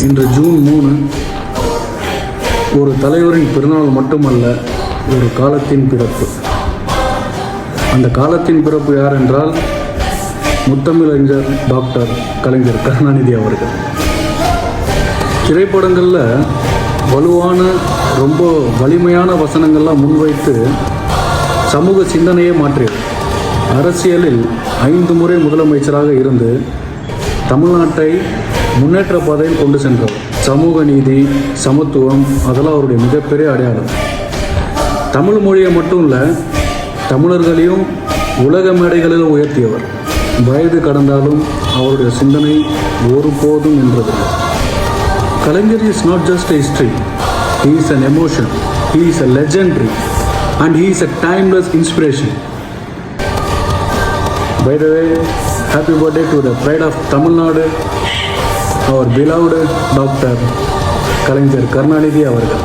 இன்று ஜூன் 3 ஒரு தலைவரின் பிறநாள் மட்டுமல்ல, ஒரு காலத்தின் பிறப்பு. அந்த காலத்தின் பிறப்பு யார் என்றால் முத்தமிழறிஞர் டாக்டர் கலைஞர் கருணாநிதி அவர்கள். திரைப்படங்களில் வலுவான ரொம்ப வலிமையான வசனங்கள்லாம் முன்வைத்து சமூக சிந்தனையே மாற்றியது. அரசியலில் 5 முறை முதலமைச்சராக இருந்து தமிழ்நாட்டை முன்னேற்ற பாதையில் கொண்டு சென்றவர். சமூக நீதி, சமத்துவம் அதெல்லாம் அவருடைய மிகப்பெரிய அடையாளம். தமிழ் மொழியை மட்டும் இல்லை, தமிழர்களையும் உலக மேடைகளில் உயர்த்தியவர். வயது கடந்தாலும் அவருடைய சிந்தனை ஒருபோதும் நின்றதில்லை. கலைஞர் is not just a history, he is an emotion, he is a legendary and he is a timeless inspiration. By the way, happy birthday to the pride of Tamil Nadu, our beloved Dr. Kalaignar Karunanidhi avargal.